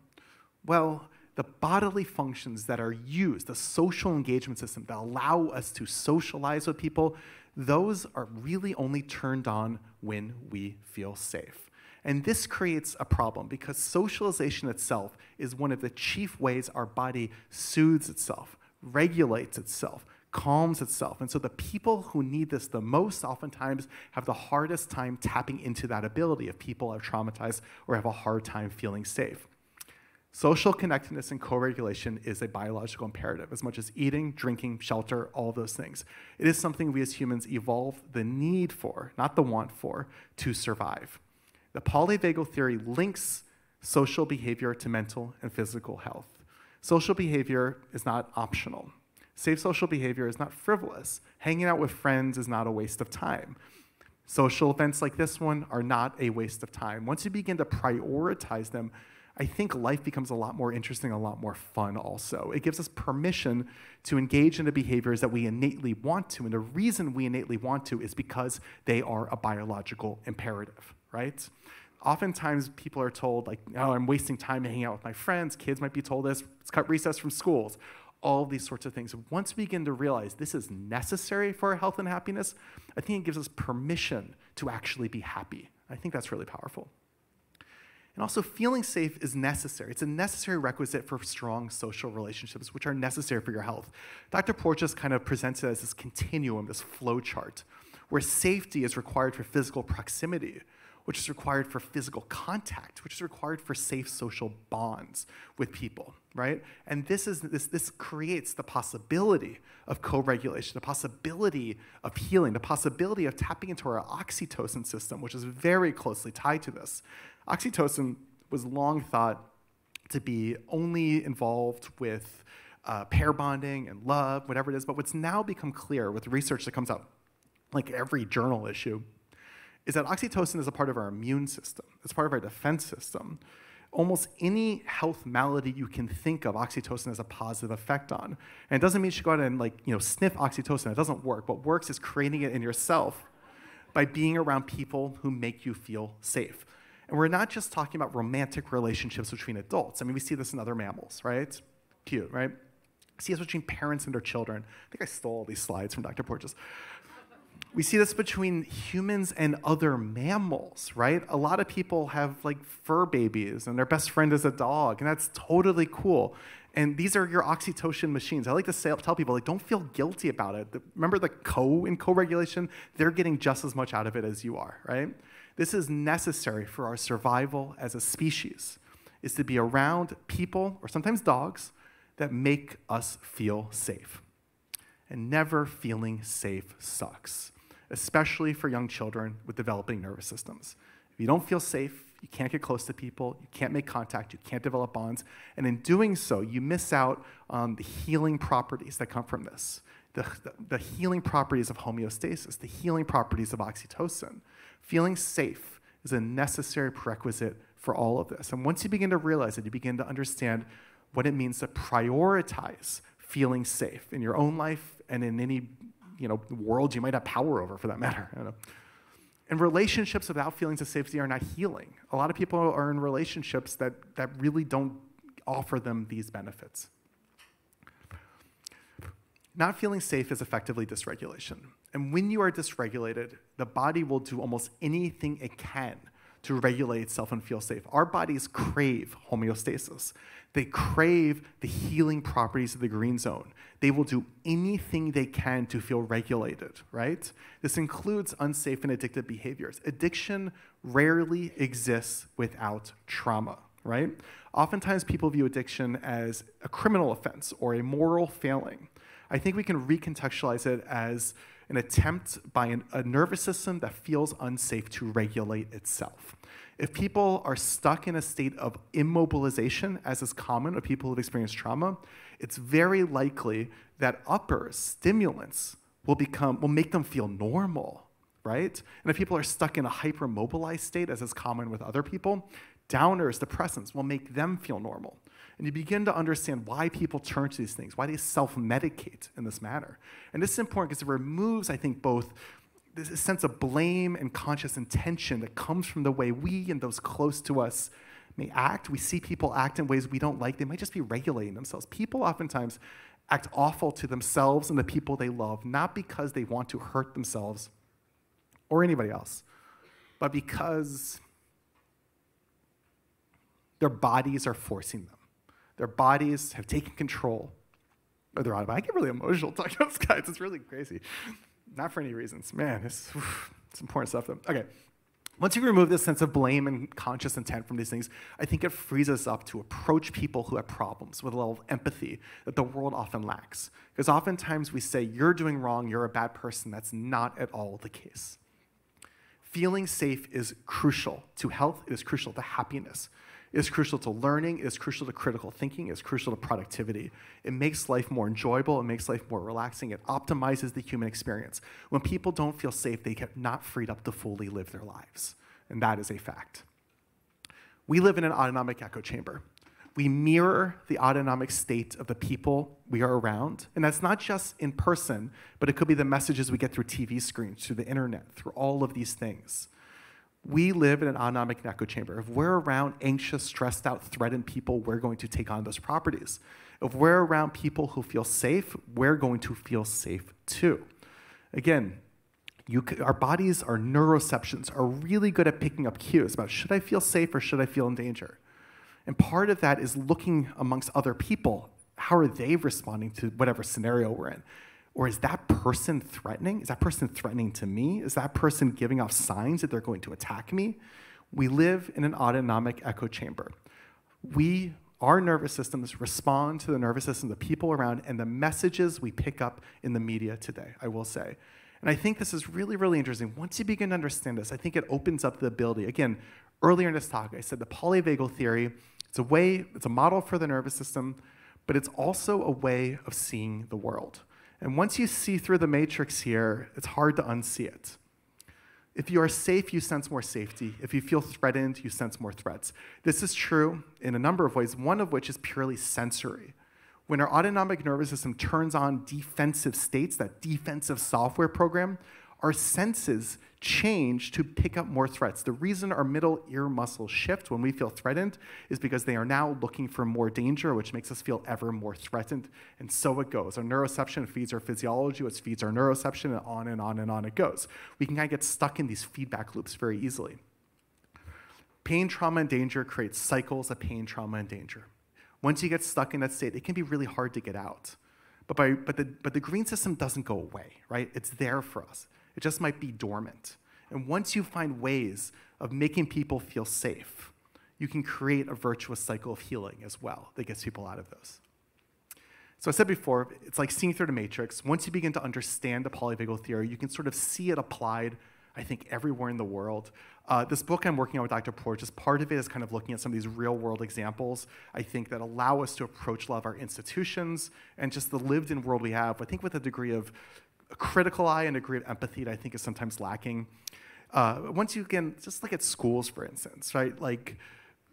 Well, the bodily functions that are used, the social engagement system that allow us to socialize with people, those are really only turned on when we feel safe. And this creates a problem because socialization itself is one of the chief ways our body soothes itself, regulates itself, calms itself. And so the people who need this the most oftentimes have the hardest time tapping into that ability if people are traumatized or have a hard time feeling safe. Social connectedness and co-regulation is a biological imperative, as much as eating, drinking, shelter, all those things. It is something we as humans evolve the need for, not the want for, to survive. The polyvagal theory links social behavior to mental and physical health. Social behavior is not optional. Safe social behavior is not frivolous. Hanging out with friends is not a waste of time. Social events like this one are not a waste of time. Once you begin to prioritize them, I think life becomes a lot more interesting, a lot more fun also. It gives us permission to engage in the behaviors that we innately want to, and the reason we innately want to is because they are a biological imperative, right? Oftentimes people are told, like, oh, I'm wasting time hanging out with my friends. Kids might be told this, let's cut recess from schools. All of these sorts of things. Once we begin to realize this is necessary for our health and happiness, I think it gives us permission to actually be happy. I think that's really powerful. And also, feeling safe is necessary. It's a necessary requisite for strong social relationships, which are necessary for your health. Dr. Porges kind of presents it as this continuum, this flow chart, where safety is required for physical proximity, which is required for physical contact, which is required for safe social bonds with people, right? And this creates the possibility of co-regulation, the possibility of healing, the possibility of tapping into our oxytocin system, which is very closely tied to this. Oxytocin was long thought to be only involved with pair bonding and love, whatever it is, but what's now become clear with research that comes out, like every journal issue, is that oxytocin is a part of our immune system. It's part of our defense system. Almost any health malady you can think of, oxytocin has a positive effect on. And it doesn't mean you should go out and sniff oxytocin. It doesn't work. What works is creating it in yourself by being around people who make you feel safe. And we're not just talking about romantic relationships between adults. I mean, we see this in other mammals, right? Cute, right? We see this between parents and their children. I think I stole all these slides from Dr. Porges. We see this between humans and other mammals, right? A lot of people have like fur babies and their best friend is a dog, and that's totally cool. And these are your oxytocin machines. I like to tell people, like, don't feel guilty about it. Remember the in co-regulation? They're getting just as much out of it as you are, right? This is necessary for our survival as a species, is to be around people, or sometimes dogs, that make us feel safe. And never feeling safe sucks, especially for young children with developing nervous systems. If you don't feel safe, you can't get close to people, you can't make contact, you can't develop bonds, and in doing so, you miss out on the healing properties that come from this. The healing properties of homeostasis, the healing properties of oxytocin. Feeling safe is a necessary prerequisite for all of this. And once you begin to realize it, you begin to understand what it means to prioritize feeling safe in your own life and in any world you might have power over, for that matter. I don't know. And relationships without feelings of safety are not healing. A lot of people are in relationships that really don't offer them these benefits. Not feeling safe is effectively dysregulation. And when you are dysregulated, the body will do almost anything it can to regulate itself and feel safe. Our bodies crave homeostasis. They crave the healing properties of the green zone. They will do anything they can to feel regulated, right? This includes unsafe and addictive behaviors. Addiction rarely exists without trauma, right? Oftentimes people view addiction as a criminal offense or a moral failing. I think we can recontextualize it as an attempt by a nervous system that feels unsafe to regulate itself. If people are stuck in a state of immobilization, as is common with people who've experienced trauma, it's very likely that uppers, stimulants, will make them feel normal, right? And if people are stuck in a hypermobilized state, as is common with other people, downers, depressants, will make them feel normal. And you begin to understand why people turn to these things, why they self-medicate in this manner. And this is important because it removes, I think, both this sense of blame and conscious intention that comes from the way we and those close to us may act. We see people act in ways we don't like. They might just be regulating themselves. People oftentimes act awful to themselves and the people they love, not because they want to hurt themselves or anybody else, but because their bodies are forcing them. Their bodies have taken control of their autobody. I get really emotional talking about this, guys. It's really crazy. Not for any reasons. Man, it's important stuff, though. Okay. Once you remove this sense of blame and conscious intent from these things, I think it frees us up to approach people who have problems with a level of empathy that the world often lacks. Because oftentimes we say, you're doing wrong, you're a bad person. That's not at all the case. Feeling safe is crucial to health. It is crucial to happiness. It is crucial to learning. It is crucial to critical thinking. It is crucial to productivity. It makes life more enjoyable. It makes life more relaxing. It optimizes the human experience. When people don't feel safe, they get not freed up to fully live their lives. And that is a fact. We live in an autonomic echo chamber. We mirror the autonomic state of the people we are around. And that's not just in person, but it could be the messages we get through TV screens, through the internet, through all of these things. We live in an autonomic echo chamber. If we're around anxious, stressed out, threatened people, we're going to take on those properties. If we're around people who feel safe, we're going to feel safe too. Again, our bodies, our neuroceptions, are really good at picking up cues about should I feel safe or should I feel in danger? And part of that is looking amongst other people. How are they responding to whatever scenario we're in? Or is that person threatening? Is that person threatening to me? Is that person giving off signs that they're going to attack me? We live in an autonomic echo chamber. Our nervous systems respond to the nervous system of the people around and the messages we pick up in the media today, I will say. And I think this is really, really interesting. Once you begin to understand this, I think it opens up the ability. Again, earlier in this talk, I said the Polyvagal Theory, it's a model for the nervous system, but it's also a way of seeing the world. And once you see through the matrix here, it's hard to unsee it. If you are safe, you sense more safety. If you feel threatened, you sense more threats. This is true in a number of ways, one of which is purely sensory. When our autonomic nervous system turns on defensive states, that defensive software program, our senses change to pick up more threats. The reason our middle ear muscles shift when we feel threatened is because they are now looking for more danger, which makes us feel ever more threatened. And so it goes. Our neuroception feeds our physiology, which feeds our neuroception, and on and on and on it goes. We can kind of get stuck in these feedback loops very easily. Pain, trauma, and danger creates cycles of pain, trauma, and danger. Once you get stuck in that state, it can be really hard to get out. But the green system doesn't go away, right? It's there for us. It just might be dormant. And once you find ways of making people feel safe, you can create a virtuous cycle of healing as well that gets people out of those. So I said before, it's like seeing through the matrix. Once you begin to understand the polyvagal theory, you can sort of see it applied, I think, everywhere in the world. This book I'm working on with Dr. Porges, part of it is kind of looking at some of these real-world examples, I think, that allow us to approach a lot of our institutions and just the lived-in world we have, I think with a degree of a critical eye and a degree of empathy that I think is sometimes lacking. Once you can just look at schools, for instance, right? Like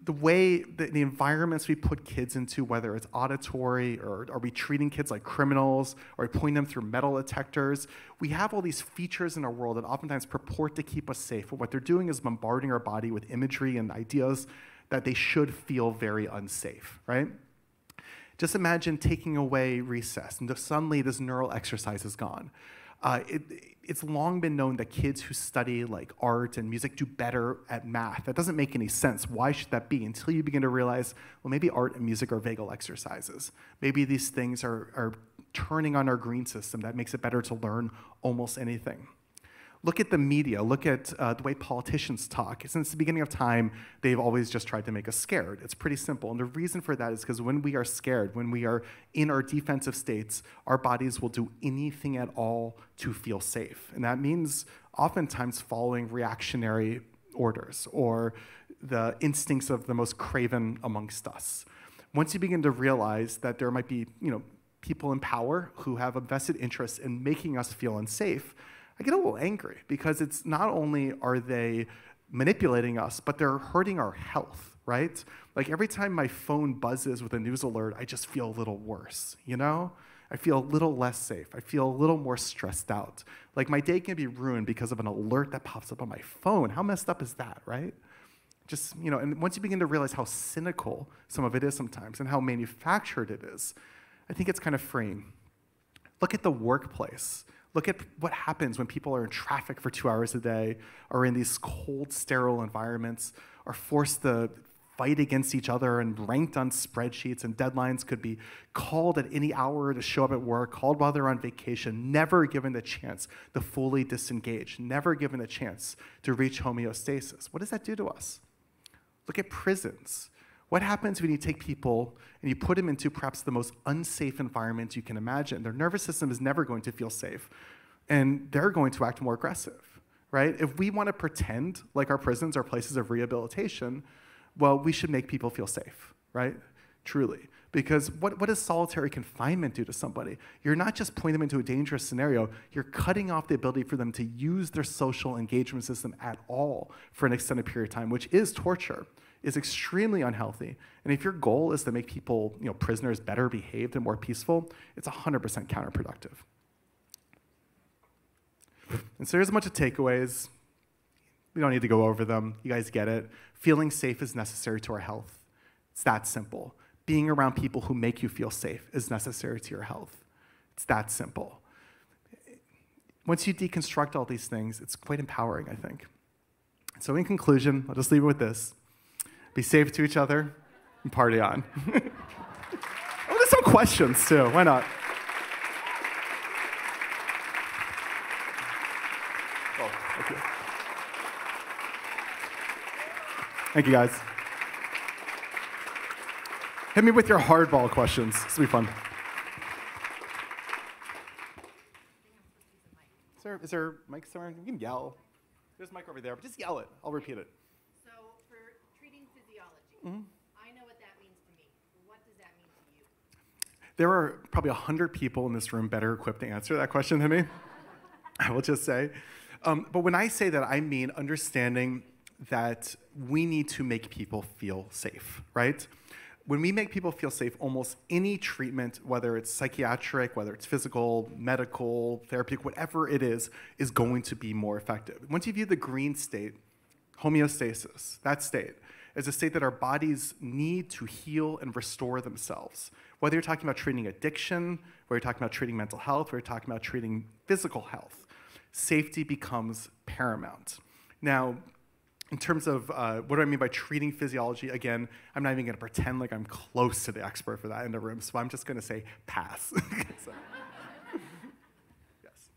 the way, the environments we put kids into, whether it's auditory or are we treating kids like criminals or putting them through metal detectors, we have all these features in our world that oftentimes purport to keep us safe. But what they're doing is bombarding our body with imagery and ideas that they should feel very unsafe, right? Just imagine taking away recess, and suddenly this neural exercise is gone. It's long been known that kids who study like art and music do better at math. That doesn't make any sense. Why should that be? Until you begin to realize, well, maybe art and music are vagal exercises. Maybe these things are turning on our green system that makes it better to learn almost anything. Look at the media. Look at the way politicians talk. Since the beginning of time, they've always just tried to make us scared. It's pretty simple. And the reason for that is because when we are scared, when we are in our defensive states, our bodies will do anything at all to feel safe. And that means oftentimes following reactionary orders or the instincts of the most craven amongst us. Once you begin to realize that there might be, people in power who have a vested interest in making us feel unsafe, I get a little angry because it's not only are they manipulating us, but they're hurting our health, right? Like every time my phone buzzes with a news alert, I just feel a little worse, I feel a little less safe. I feel a little more stressed out. Like my day can be ruined because of an alert that pops up on my phone. How messed up is that, right? Just, and once you begin to realize how cynical some of it is sometimes and how manufactured it is, I think it's kind of freeing. Look at the workplace. Look at what happens when people are in traffic for 2 hours a day, are in these cold, sterile environments, are forced to fight against each other and ranked on spreadsheets, and deadlines could be called at any hour to show up at work, called while they're on vacation, never given the chance to fully disengage, never given a chance to reach homeostasis. What does that do to us? Look at prisons. What happens when you take people and you put them into perhaps the most unsafe environments you can imagine? Their nervous system is never going to feel safe, and they're going to act more aggressive, right? If we want to pretend like our prisons are places of rehabilitation, well, we should make people feel safe, right? Truly. Because what does solitary confinement do to somebody? You're not just putting them into a dangerous scenario, you're cutting off the ability for them to use their social engagement system at all for an extended period of time, which is torture. Is extremely unhealthy. And if your goal is to make people, prisoners better behaved and more peaceful, it's 100% counterproductive. And so here's a bunch of takeaways. We don't need to go over them. You guys get it. Feeling safe is necessary to our health. It's that simple. Being around people who make you feel safe is necessary to your health. It's that simple. Once you deconstruct all these things, it's quite empowering, I think. So in conclusion, I'll just leave it with this. Be safe to each other, and party on. Oh, there's some questions, too. Why not? Oh, thank you. Thank you, guys. Hit me with your hardball questions. This will be fun. Is there a mic somewhere? You can yell. There's a mic over there, but just yell it. I'll repeat it. Mm-hmm. I know what that means to me. What does that mean to you? There are probably 100 people in this room better equipped to answer that question than me, I will just say. But when I say that, I mean understanding that we need to make people feel safe, right? when we make people feel safe, almost any treatment, whether it's psychiatric, whether it's physical, medical, therapeutic, whatever it is going to be more effective. Once you view the green state, homeostasis, that state, is a state that our bodies need to heal and restore themselves. Whether you're talking about treating addiction, whether you're talking about treating mental health, whether you're talking about treating physical health, safety becomes paramount. Now, in terms of what do I mean by treating physiology, again, I'm not even going to pretend like I'm close to the expert for that in the room, so I'm just going to say pass. So. Yes.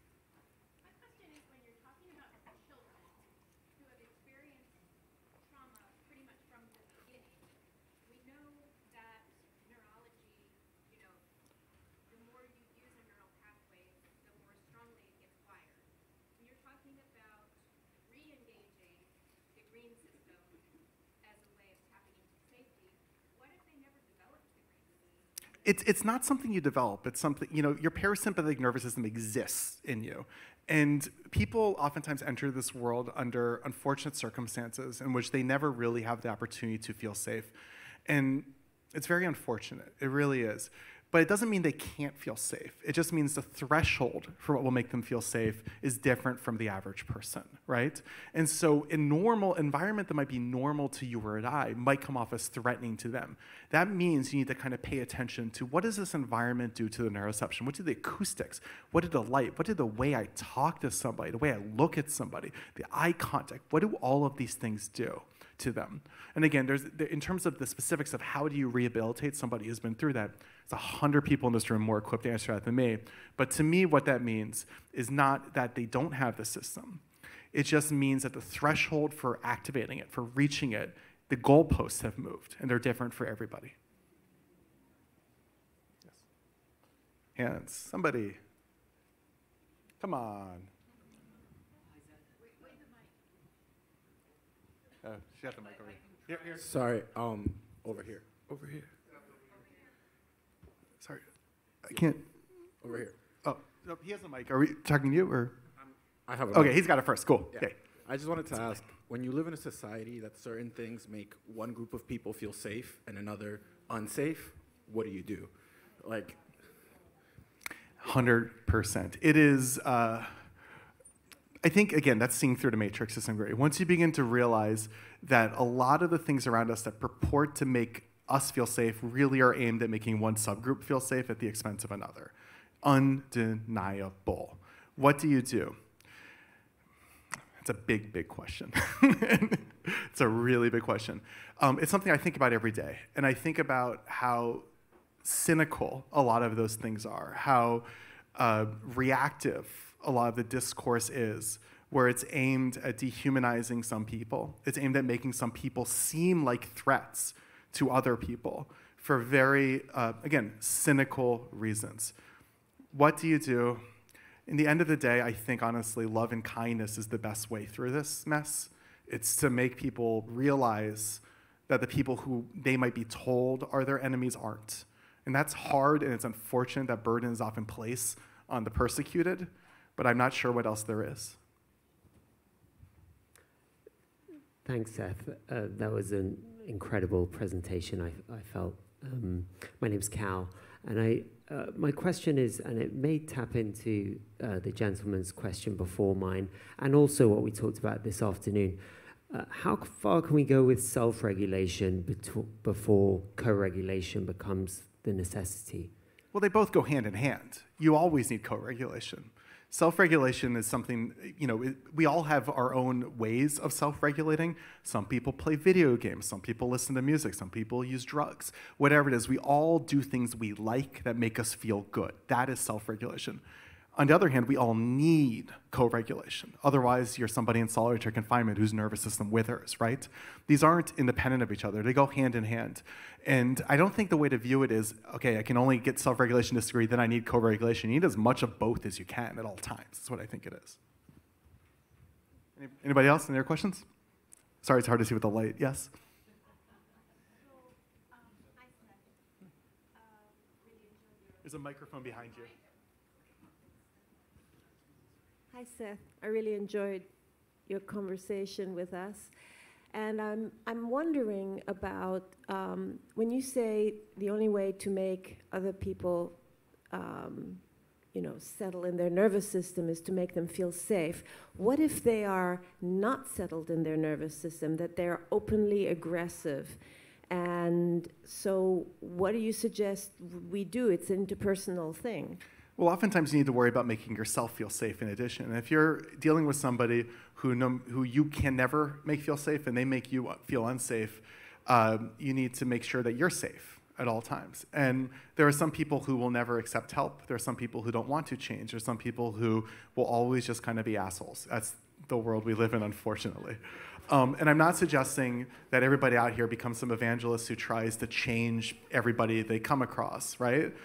My question is, when you're talking about children who have experienced trauma pretty much from the beginning, we know that neurology, the more you use a neural pathway, the more strongly it gets wired. When you're talking about re-engaging the green system as a way of tapping into safety, what if they never developed the green system? It's not something you develop. It's something, your parasympathetic nervous system exists in you. And people oftentimes enter this world under unfortunate circumstances in which they never really have the opportunity to feel safe. And it's very unfortunate. It really is. But it doesn't mean they can't feel safe. It just means the threshold for what will make them feel safe is different from the average person, right? And so a normal environment that might be normal to you or I might come off as threatening to them. That means you need to kind of pay attention to what does this environment do to the neuroception? What do the acoustics? What did the light? What did the way I talk to somebody? The way I look at somebody? The eye contact? What do all of these things do to them? And again, in terms of the specifics of how do you rehabilitate somebody who's been through that, there's 100 people in this room more equipped to answer that than me. But to me, what that means is not that they don't have the system. It just means that the threshold for activating it, for reaching it, the goalposts have moved, and they're different for everybody. Yes. Hands. Somebody. Come on. She got the mic over here. Here. Sorry, over here. Over here. Sorry, I can't. Over here. Oh, no, he has the mic. Are we talking to you or? I have a Okay, he's got it first. Cool. Yeah. Okay. I just wanted to ask, when you live in a society that certain things make one group of people feel safe and another unsafe, what do you do? Like, 100%. It is. I think, again, that's seeing through the matrix to some degree. Once you begin to realize that a lot of the things around us that purport to make us feel safe really are aimed at making one subgroup feel safe at the expense of another. Undeniable. What do you do? It's a big, big question. It's a really big question. It's something I think about every day. And I think about how cynical a lot of those things are, how reactive a lot of the discourse is, where it's aimed at dehumanizing some people. It's aimed at making some people seem like threats to other people for very, again, cynical reasons. What do you do? In the end of the day, I think, honestly, love and kindness is the best way through this mess. It's to make people realize that the people who they might be told are their enemies aren't. And that's hard, and it's unfortunate that burden is often placed on the persecuted, but I'm not sure what else there is. Thanks, Seth. That was an incredible presentation, I felt. My name's Cal, and my question is, and it may tap into the gentleman's question before mine, and also what we talked about this afternoon. How far can we go with self-regulation before co-regulation becomes the necessity? Well, they both go hand in hand. You always need co-regulation. Self-regulation is something, we all have our own ways of self-regulating. Some people play video games, some people listen to music, some people use drugs. Whatever it is, we all do things we like that make us feel good. That is self-regulation. On the other hand, we all need co-regulation. Otherwise, you're somebody in solitary confinement whose nervous system withers, right? These aren't independent of each other. They go hand in hand. And I don't think the way to view it is, okay, I can only get self-regulation to this degree, then I need co-regulation. You need as much of both as you can at all times. That's what I think it is. Anybody else? Any other questions? Sorry, it's hard to see with the light. Yes? There's a microphone behind you. Hi, Seth. I really enjoyed your conversation with us. And I'm wondering about when you say the only way to make other people, settle in their nervous system is to make them feel safe. What if they are not settled in their nervous system, that they're openly aggressive? And so what do you suggest we do? It's an interpersonal thing. Well, oftentimes you need to worry about making yourself feel safe in addition. And if you're dealing with somebody who you can never make feel safe and they make you feel unsafe, you need to make sure that you're safe at all times. And there are some people who will never accept help. There are some people who don't want to change. There are some people who will always just kind of be assholes. That's the world we live in, unfortunately. And I'm not suggesting that everybody out here becomes some evangelist who tries to change everybody they come across, right?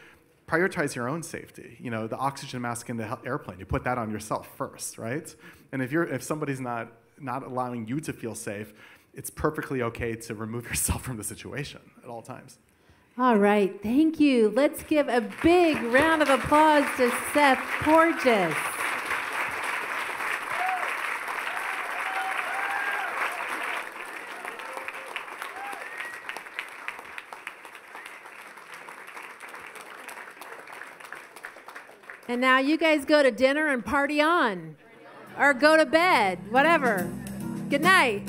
Prioritize your own safety. You know, the oxygen mask in the airplane, you put that on yourself first, right? And if somebody's not allowing you to feel safe, it's perfectly okay to remove yourself from the situation at all times. All right, thank you. Let's give a big round of applause to Seth Porges. And now you guys go to dinner and party on, or go to bed, whatever. Good night.